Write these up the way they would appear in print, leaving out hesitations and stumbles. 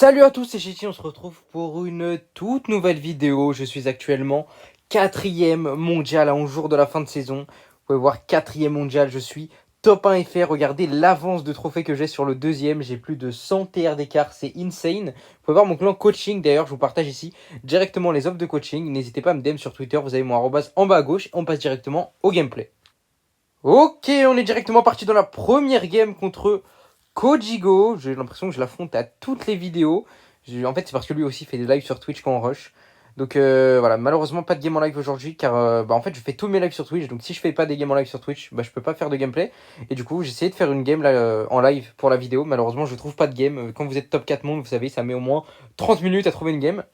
Salut à tous, c'est Chichi, on se retrouve pour une toute nouvelle vidéo. Je suis actuellement quatrième mondial à 11 jours de la fin de saison. Vous pouvez voir quatrième mondial, je suis top 1 FR. Regardez l'avance de trophées que j'ai sur le deuxième. J'ai plus de 100 TR d'écart, c'est insane. Vous pouvez voir mon clan coaching, d'ailleurs je vous partage ici directement les offres de coaching. N'hésitez pas à me DM sur Twitter, vous avez mon arrobase en bas à gauche. On passe directement au gameplay. Ok, on est directement parti dans la première game contre Kojigo. J'ai l'impression que je l'affronte à toutes les vidéos. En fait, c'est parce que lui aussi fait des lives sur Twitch quand on rush. Donc voilà, malheureusement pas de game en live aujourd'hui car en fait je fais tous mes lives sur Twitch. Donc si je fais pas des games en live sur Twitch, je peux pas faire de gameplay. Et du coup j'ai essayé de faire une game là en live pour la vidéo. Malheureusement je trouve pas de game. Quand vous êtes top 4 monde, vous savez, ça met au moins 30 minutes à trouver une game.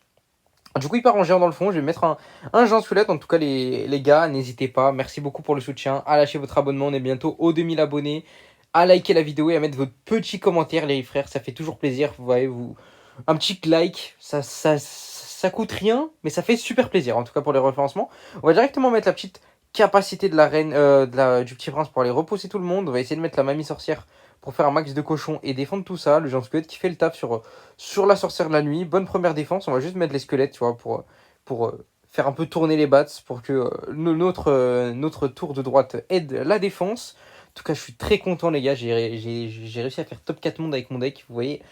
Du coup, il part en géant dans le fond. Je vais mettre un géant squelette. En tout cas, les gars, n'hésitez pas. Merci beaucoup pour le soutien. À lâcher votre abonnement. On est bientôt aux 2000 abonnés. À liker la vidéo et à mettre votre petit commentaire, les frères. Ça fait toujours plaisir. Vous voyez, un petit like, ça coûte rien, mais ça fait super plaisir. En tout cas, pour les référencements. On va directement mettre la petite capacité de la reine, du petit prince pour aller repousser tout le monde. On va essayer de mettre la mamie sorcière pour faire un max de cochons et défendre tout ça. Le géant squelette qui fait le taf sur la sorcière de la nuit. Bonne première défense. On va juste mettre les squelettes, tu vois, pour faire un peu tourner les bats, pour que notre tour de droite aide la défense. En tout cas, je suis très content, les gars. J'ai réussi à faire top 4 monde avec mon deck. Vous voyez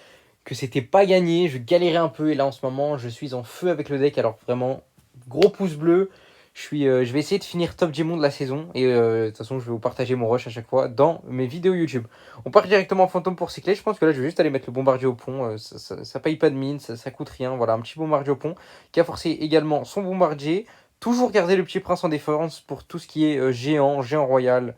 que c'était pas gagné. Je galérais un peu. Et là, en ce moment, je suis en feu avec le deck. Alors, vraiment, gros pouce bleu. Je vais essayer de finir top 10 monde de la saison. Et de toute façon, je vais vous partager mon rush à chaque fois dans mes vidéos YouTube. On part directement en fantôme pour cycler. Je pense que là, je vais juste aller mettre le bombardier au pont. Ça paye pas de mine, ça coûte rien. Voilà, un petit bombardier au pont qui a forcé également son bombardier. Toujours garder le petit prince en défense pour tout ce qui est géant royal.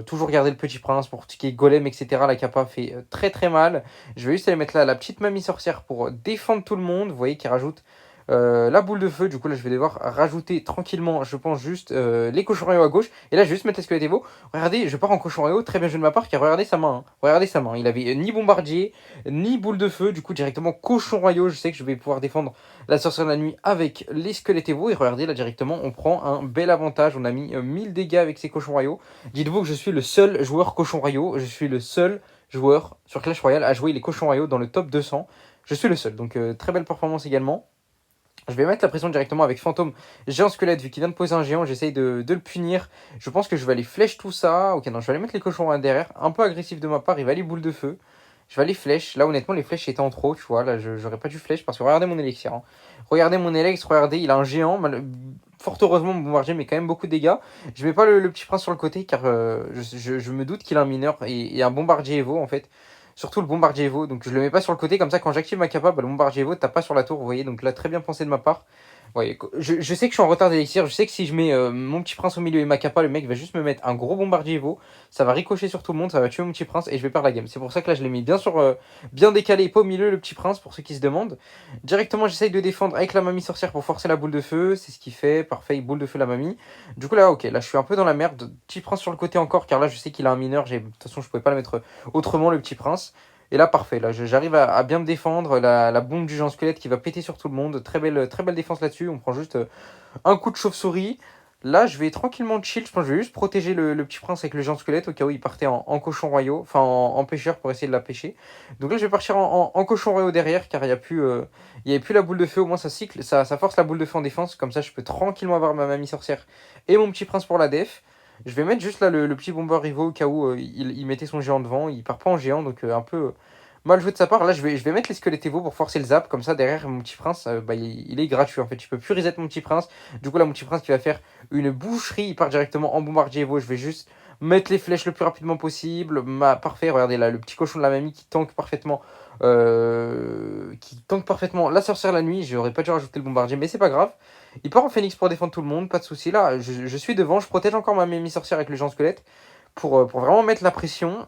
Toujours garder le petit prince pour tout ce qui est golem, etc. La capa fait très très mal. Je vais juste aller mettre là la petite mamie sorcière pour défendre tout le monde. Vous voyez qu'il rajoute la boule de feu. Du coup, là, je vais devoir rajouter tranquillement, je pense, juste les cochons royaux à gauche. Et là, je vais juste mettre les squelettes Evo. Regardez, je pars en cochon royaux. Très bien joué de ma part, car regardez sa main. Regardez sa main. Il avait ni bombardier, ni boule de feu. Du coup, directement cochon royaux. Je sais que je vais pouvoir défendre la sorcière de la nuit avec les squelettes Evo. Et regardez, là, directement, on prend un bel avantage. On a mis 1000 dégâts avec ces cochons royaux. Dites-vous que je suis le seul joueur cochon royaux. Je suis le seul joueur sur Clash Royale à jouer les cochons royaux dans le top 200. Je suis le seul. Donc, très belle performance également. Je vais mettre la pression directement avec Fantôme, géant squelette, vu qu'il vient de poser un géant, j'essaye de le punir. Je pense que je vais aller flèche tout ça. Ok, non, je vais aller mettre les cochons derrière. Un peu agressif de ma part, il va aller boule de feu. Je vais aller flèche. Là, honnêtement, les flèches étaient en trop, tu vois. Là, j'aurais pas dû flèche parce que regardez mon élixir. Hein. Regardez mon élix, regardez, il a un géant. Fort heureusement, mon bombardier met quand même beaucoup de dégâts. Je mets pas le petit prince sur le côté car je me doute qu'il a un mineur et un bombardier Evo en fait. Surtout le bombardier Evo, donc je le mets pas sur le côté, comme ça quand j'active ma capa, le bombardier Evo tape pas sur la tour, vous voyez, donc là très bien pensé de ma part. Vous voyez, je sais que je suis en retard d'élixir, je sais que si je mets mon petit prince au milieu et ma capa, le mec va juste me mettre un gros bombardier Evo, ça va ricocher sur tout le monde, ça va tuer mon petit prince et je vais perdre la game. C'est pour ça que là je l'ai mis bien décalé, pas au milieu le petit prince pour ceux qui se demandent. Directement j'essaye de défendre avec la mamie sorcière pour forcer la boule de feu, c'est ce qu'il fait, parfait, boule de feu la mamie. Du coup là ok, là je suis un peu dans la merde, petit prince sur le côté encore car là je sais qu'il a un mineur, de toute façon je pouvais pas le mettre autrement le petit prince. Et là, parfait. Là, j'arrive à bien me défendre. La bombe du géant squelette qui va péter sur tout le monde. Très belle défense là-dessus. On prend juste un coup de chauve-souris. Là, je vais tranquillement chill. Je pense que je vais juste protéger le petit prince avec le géant squelette au cas où il partait en cochon royaux. Enfin, en pêcheur pour essayer de la pêcher. Donc là, je vais partir en cochon royaux derrière car il n'y avait plus la boule de feu. Au moins, ça cycle. Ça force la boule de feu en défense. Comme ça, je peux tranquillement avoir ma mamie sorcière et mon petit prince pour la def. Je vais mettre juste là le petit bomber Rivo au cas où il mettait son géant devant. Il part pas en géant, donc un peu mal joué de sa part. Là, je vais mettre les squelettes Evo pour forcer le zap. Comme ça, derrière, mon petit prince, il est gratuit en fait. Je peux plus reset mon petit prince. Du coup, là, mon petit prince qui va faire une boucherie, il part directement en bombardier Evo. Je vais juste mettre les flèches le plus rapidement possible. Parfait, regardez là, le petit cochon de la mamie qui tank parfaitement. La sorcière la nuit. J'aurais pas dû rajouter le bombardier, mais c'est pas grave. Il part en phoenix pour défendre tout le monde, pas de souci. Là, je suis devant, je protège encore ma mamie sorcière avec le géant squelette pour vraiment mettre la pression.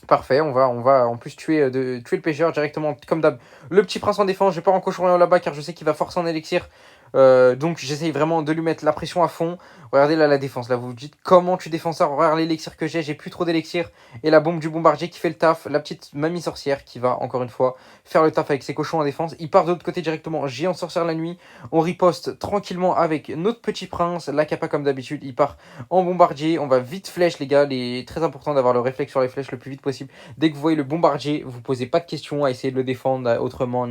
Parfait, on va en plus tuer le pêcheur directement comme d'hab. Le petit prince en défense, je pars en cochon royal là-bas car je sais qu'il va forcer en élixir. Donc j'essaye vraiment de lui mettre la pression à fond. Regardez là la défense. Là vous vous dites comment tu défends ça. Regarde l'élixir que j'ai plus trop d'élixir. Et la bombe du bombardier qui fait le taf. La petite mamie sorcière qui va encore une fois faire le taf avec ses cochons en défense. Il part de l'autre côté directement. Géant sorcière la nuit. On riposte tranquillement avec notre petit prince. La capa comme d'habitude. Il part en bombardier. On va vite flèche les gars. Très important d'avoir le réflexe sur les flèches le plus vite possible. Dès que vous voyez le bombardier, vous posez pas de questions à essayer de le défendre autrement.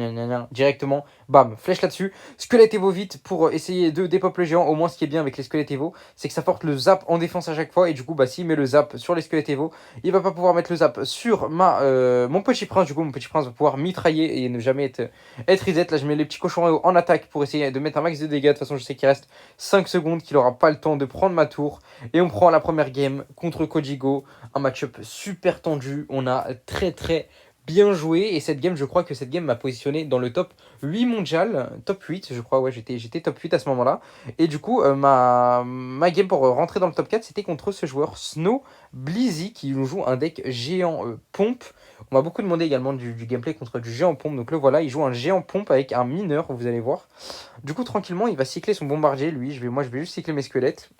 Directement. Bam. Flèche là-dessus. Squelette Evo vite pour essayer de dépop le géant. Au moins ce qui est bien avec les squelettes Evo, c'est que ça porte le zap en défense à chaque fois. Et du coup, bah, s'il met le zap sur les squelettes Evo, il va pas pouvoir mettre le zap sur mon petit prince. Du coup, mon petit prince va pouvoir mitrailler et ne jamais être reset. Là, je mets les petits cochons Evo en attaque pour essayer de mettre un max de dégâts. De toute façon, je sais qu'il reste 5 secondes, qu'il aura pas le temps de prendre ma tour. Et on prend la première game contre Kojigo. Un match-up super tendu. On a très bien joué. Et cette game, je crois que cette game m'a positionné dans le top 8 mondial. Top 8, je crois. Ouais, j'étais top 8 à ce moment-là. Et du coup, ma game pour rentrer dans le top 4, c'était contre ce joueur Snow Blizzy qui nous joue un deck géant pompe. On m'a beaucoup demandé également du gameplay contre du géant pompe. Donc le voilà, il joue un géant pompe avec un mineur, vous allez voir. Du coup, tranquillement, il va cycler son bombardier. Lui, moi, je vais juste cycler mes squelettes.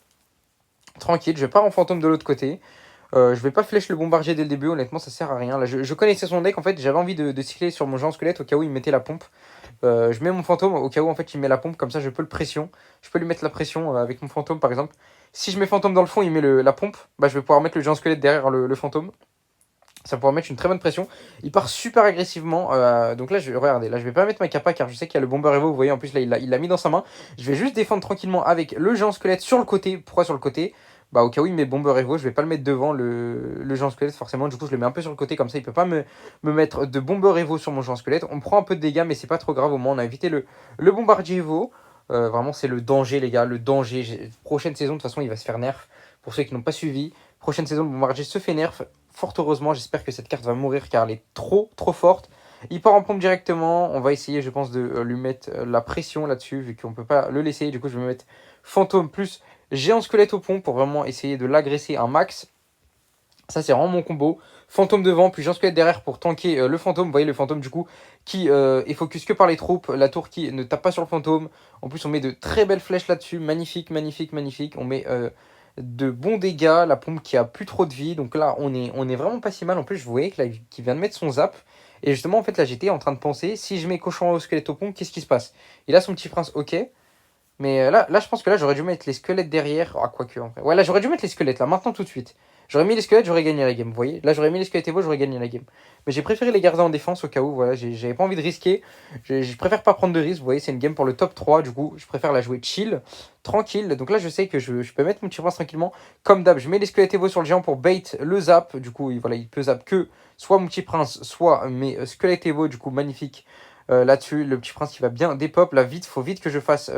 Tranquille, je pars en fantôme de l'autre côté. Je vais pas flèche le bombardier dès le début, honnêtement ça sert à rien. Là, je connaissais son deck, en fait j'avais envie de cycler sur mon géant squelette au cas où il mettait la pompe. Je mets mon fantôme au cas où en fait il met la pompe, comme ça je peux le pression. Je peux lui mettre la pression avec mon fantôme par exemple. Si je mets fantôme dans le fond, il met la pompe, bah je vais pouvoir mettre le géant squelette derrière le fantôme. Ça pourra mettre une très bonne pression. Il part super agressivement. Donc là, regardez, là, je vais pas mettre ma capa car je sais qu'il y a le bomber Evo. Vous voyez, en plus, là, il l'a mis dans sa main. Je vais juste défendre tranquillement avec le géant squelette sur le côté. Pourquoi sur le côté? Bah, au cas où il met bomber Evo, je vais pas le mettre devant le géant squelette forcément. Du coup, je le mets un peu sur le côté comme ça. Il peut pas me mettre de bomber Evo sur mon géant squelette. On prend un peu de dégâts, mais c'est pas trop grave. Au moins, on a évité le bombardier Evo. Vraiment, c'est le danger, les gars. Le danger. Prochaine saison, de toute façon, il va se faire nerf. Pour ceux qui n'ont pas suivi, prochaine saison, le bombardier se fait nerf. Fort heureusement, j'espère que cette carte va mourir car elle est trop forte. Il part en pompe directement. On va essayer, je pense, de lui mettre la pression là-dessus, vu qu'on ne peut pas le laisser. Du coup, je vais me mettre fantôme plus géant squelette au pont pour vraiment essayer de l'agresser un max. Ça, c'est vraiment mon combo. Fantôme devant, puis géant squelette derrière pour tanker le fantôme. Vous voyez, le fantôme, du coup, qui est focus que par les troupes. La tour qui ne tape pas sur le fantôme. En plus, on met de très belles flèches là-dessus. Magnifique. On met de bons dégâts, la pompe qui a plus trop de vie, donc là on est vraiment pas si mal. En plus je voyais que là, qu'il vient de mettre son zap, et justement en fait là j'étais en train de penser, si je mets cochon au squelette au pompe, qu'est-ce qui se passe? Et là son petit prince, ok, mais là je pense que là j'aurais dû mettre les squelettes derrière, ah quoique en vrai, ouais là j'aurais dû mettre les squelettes là, maintenant tout de suite. J'aurais mis les squelettes, j'aurais gagné la game, vous voyez, là j'aurais mis les squelettes Evo, j'aurais gagné la game. Mais j'ai préféré les garder en défense au cas où, voilà, j'avais pas envie de risquer, je préfère pas prendre de risque, vous voyez, c'est une game pour le top 3, du coup je préfère la jouer chill, tranquille. Donc là je sais que je peux mettre mon petit prince tranquillement, comme d'hab, je mets les squelettes Evo sur le géant pour bait le zap, du coup voilà, il peut zap que soit mon petit prince, soit mes squelettes Evo, du coup magnifique. Là-dessus, le petit prince qui va bien dépop, là vite, faut vite que je fasse...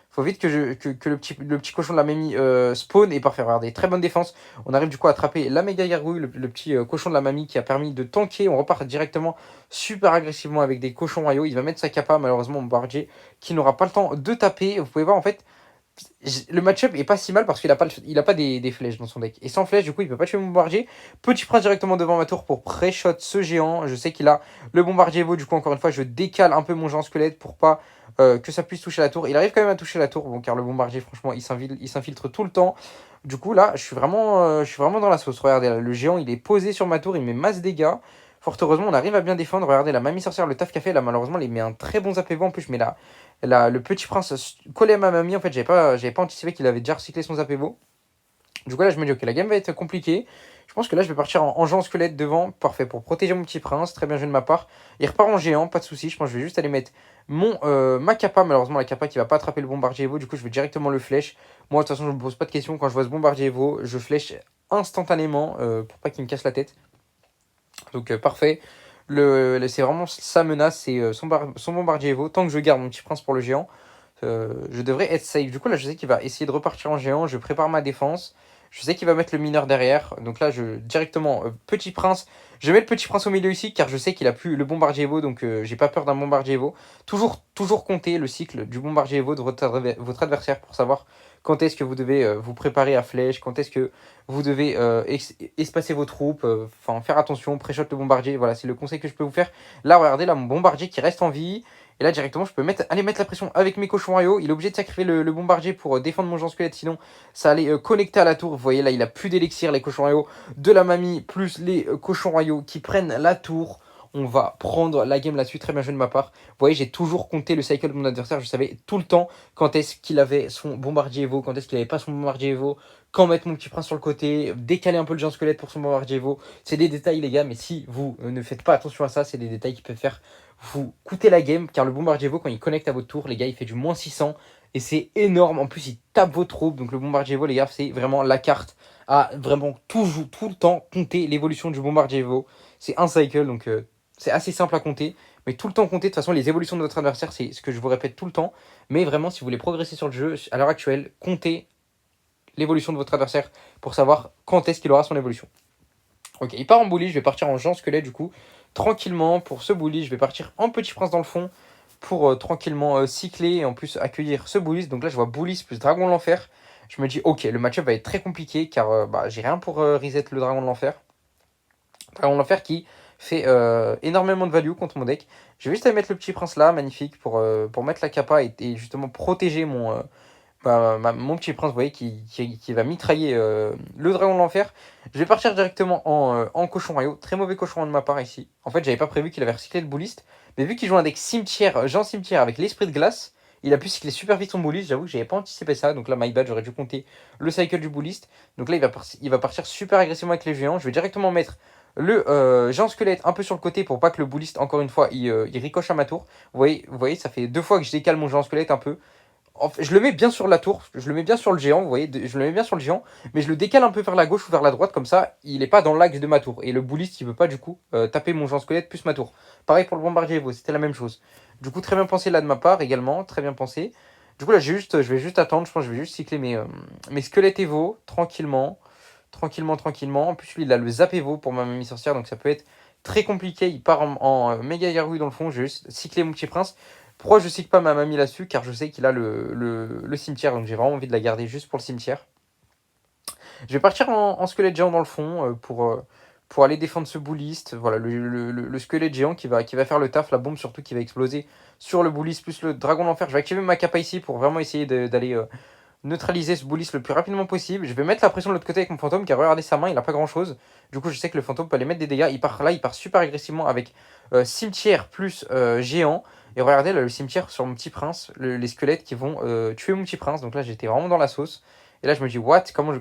faut vite que le petit cochon de la mamie spawn et parfait. Regardez, très bonne défense. On arrive du coup à attraper la méga gargouille, le petit cochon de la mamie qui a permis de tanker. On repart directement super agressivement avec des cochons royaux. Il va mettre sa capa, malheureusement, mon bardier qui n'aura pas le temps de taper. Vous pouvez voir en fait, le match-up est pas si mal parce qu'il a pas des flèches dans son deck. Et sans flèches, du coup, il peut pas tuer mon bombardier. Petit prince directement devant ma tour pour pré-shot ce géant. Je sais qu'il a le bombardier Evo. Du coup, encore une fois, je décale un peu mon géant squelette pour pas que ça puisse toucher la tour. Il arrive quand même à toucher la tour, bon, car le bombardier, franchement, il s'infiltre tout le temps. Du coup, là, je suis vraiment dans la sauce. Regardez, là, le géant, il est posé sur ma tour, il met masse dégâts. Fort heureusement, on arrive à bien défendre. Regardez, la mamie sorcière, le taf qu'a fait, là, malheureusement, il met un très bon zap Evo. En plus, je mets le petit prince collé à ma mamie. En fait, j'avais pas anticipé qu'il avait déjà recyclé son zap Evo. Du coup, là, je me dis, ok, la game va être compliquée. Je pense que là, je vais partir en géant squelette devant. Parfait, pour protéger mon petit prince. Très bien joué de ma part. Il repart en géant, pas de souci. Je pense que je vais juste aller mettre ma capa. Malheureusement, la capa qui va pas attraper le bombardier Evo. Du coup, je vais directement le flèche. Moi, de toute façon, je me pose pas de questions. Quand je vois ce bombardier Evo, je flèche instantanément pour pas qu'il me casse la tête. Donc, parfait. C'est vraiment sa menace, c'est son bombardier Evo. Tant que je garde mon petit prince pour le géant, je devrais être safe. Du coup, là, je sais qu'il va essayer de repartir en géant. Je prépare ma défense. Je sais qu'il va mettre le mineur derrière. Donc là, directement, petit prince. Je mets le petit prince au milieu ici, car je sais qu'il a plus le bombardier Evo. Donc, j'ai pas peur d'un bombardier Evo. Toujours compter le cycle du bombardier Evo de votre adversaire pour savoir quand est-ce que vous devez vous préparer à flèche, quand est-ce que vous devez espacer vos troupes, enfin faire attention, pré-shot le bombardier. Voilà, c'est le conseil que je peux vous faire. Là, regardez, là, mon bombardier qui reste en vie. Et là, directement, je peux aller mettre la pression avec mes cochons royaux. Il est obligé de sacrifier le bombardier pour défendre mon géant squelette. Sinon, ça allait connecter à la tour. Vous voyez, là, il a plus d'élixir, les cochons royaux de la mamie, plus les cochons royaux qui prennent la tour. On va prendre la game là-dessus. Très bien joué de ma part. Vous voyez, j'ai toujours compté le cycle de mon adversaire. Je savais tout le temps quand est-ce qu'il avait son bombardier Evo, quand est-ce qu'il n'avait pas son bombardier Evo, quand mettre mon petit prince sur le côté, décaler un peu le géant squelette pour son bombardier Evo. C'est des détails, les gars, mais si vous ne faites pas attention à ça, c'est des détails qui peuvent faire vous coûter la game, car le bombardier Evo, quand il connecte à votre tour, les gars, il fait du moins 600, et c'est énorme. En plus, il tape vos troupes, donc le bombardier Evo, les gars, c'est vraiment la carte à vraiment toujours, tout le temps compter l'évolution du bombardier Evo. C'est un cycle, donc c'est assez simple à compter, mais tout le temps compter. De toute façon, les évolutions de votre adversaire, c'est ce que je vous répète tout le temps. Mais vraiment, si vous voulez progresser sur le jeu, à l'heure actuelle, comptez l'évolution de votre adversaire pour savoir quand est-ce qu'il aura son évolution. Ok, il part en bully, je vais partir en géant squelette du coup. Tranquillement, pour ce bully, je vais partir en petit prince dans le fond pour tranquillement cycler et en plus accueillir ce bully. Donc là, je vois bully plus dragon de l'enfer. Je me dis, ok, le match-up va être très compliqué car j'ai rien pour reset le dragon de l'enfer. Dragon de l'enfer qui fait énormément de value contre mon deck. Je vais juste aller mettre le petit prince là, magnifique, pour mettre la capa et justement protéger mon petit prince, vous voyez, qui va mitrailler le dragon de l'enfer. Je vais partir directement en cochon royaux. Très mauvais cochon de ma part ici. En fait, j'avais pas prévu qu'il avait recyclé le bouliste. Mais vu qu'il joue un deck cimetière, Jean cimetière avec l'esprit de glace, il a pu cycler super vite son bouliste. J'avoue que j'avais pas anticipé ça. Donc là, my bad, j'aurais dû compter le cycle du bouliste. Donc là, il va partir super agressivement avec les géants. Je vais directement mettre le géant squelette un peu sur le côté pour pas que le bouliste, encore une fois, il ricoche à ma tour. Vous voyez, ça fait 2 fois que je décale mon géant squelette un peu. Je le mets bien sur la tour, je le mets bien sur le géant, vous voyez, je le mets bien sur le géant, mais je le décale un peu vers la gauche ou vers la droite, comme ça, il n'est pas dans l'axe de ma tour. Et le bouliste, il ne veut pas du coup taper mon géant squelette plus ma tour. Pareil pour le bombardier Evo, c'était la même chose. Du coup, très bien pensé là de ma part également, très bien pensé. Du coup, là, je vais juste attendre, je pense que je vais juste cycler mes squelettes Evo, tranquillement, tranquillement. En plus, lui, il a le zap Evo pour ma mamie sorcière, donc ça peut être très compliqué. Il part en méga Garou dans le fond, je vais juste cycler mon petit prince. Pourquoi je cycle pas ma mamie là-dessus? Car je sais qu'il a le cimetière, donc j'ai vraiment envie de la garder juste pour le cimetière. Je vais partir en squelette géant dans le fond pour aller défendre ce bouliste. Voilà, le squelette géant qui va faire le taf, la bombe surtout qui va exploser sur le bouliste, plus le dragon d'enfer. Je vais activer ma capa ici pour vraiment essayer d'aller neutraliser ce bouliste le plus rapidement possible. Je vais mettre la pression de l'autre côté avec mon fantôme car regardez sa main, il a pas grand chose. Du coup, je sais que le fantôme peut aller mettre des dégâts. Il part super agressivement avec cimetière plus géant. Et regardez là, le cimetière sur mon petit prince, les squelettes qui vont tuer mon petit prince. Donc là, j'étais vraiment dans la sauce. Et là, je me dis, what? Comment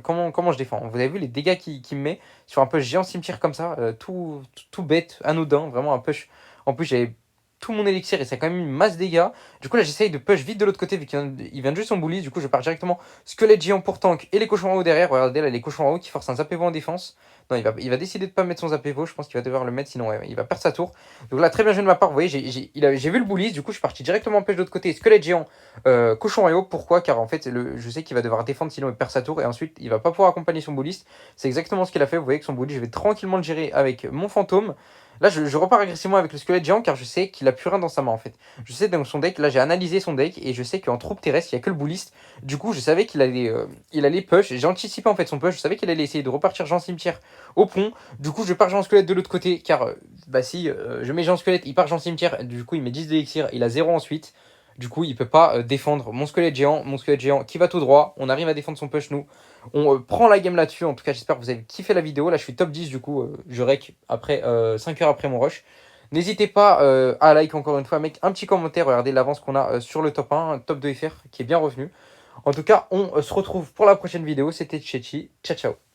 je défends? Vous avez vu les dégâts qu'il me met sur un push géant cimetière comme ça, tout bête, anodin, vraiment un push. En plus, j'avais tout mon élixir et ça a quand même une masse de dégâts. Du coup, là, j'essaye de push vite de l'autre côté vu qu'il vient de jouer son bully. Du coup, je pars directement squelette géant pour tank et les cochons en haut derrière. Regardez là, les cochons en haut qui forcent un zapévo en défense. Non, il va décider de pas mettre son zapévo. Je pense qu'il va devoir le mettre, sinon ouais, il va perdre sa tour. Donc là, très bien joué de ma part. Vous voyez, j'ai vu le bully. Du coup, je suis parti directement en push de l'autre côté. Squelette géant, cochon en haut. Pourquoi? Car en fait, je sais qu'il va devoir défendre, sinon il perd sa tour. Et ensuite, il va pas pouvoir accompagner son bulliste. C'est exactement ce qu'il a fait. Vous voyez que son bully, je vais tranquillement le gérer avec mon fantôme. Là, je repars agressivement avec le squelette géant car je sais qu'il a plus rien dans sa main en fait. Je sais dans son deck, là j'ai analysé son deck et je sais qu'en troupe terrestre, il n'y a que le bouliste. Du coup, je savais il allait push. J'ai anticipé en fait son push. Je savais qu'il allait essayer de repartir Jean Cimetière au pont. Du coup, je pars Jean Squelette de l'autre côté car bah si je mets Jean Squelette, il part Jean Cimetière. Du coup, il met 10 d'élixir, il a 0 ensuite. Du coup, il peut pas défendre mon squelette géant qui va tout droit. On arrive à défendre son push, nous. On prend la game là-dessus. En tout cas, j'espère que vous avez kiffé la vidéo. Là, je suis top 10, du coup, je rec après 5 heures après mon rush. N'hésitez pas à like encore une fois, mec, un petit commentaire. Regardez l'avance qu'on a sur le top 1, top 2 FR qui est bien revenu. En tout cas, on se retrouve pour la prochaine vidéo. C'était Tchetchi. Ciao, ciao.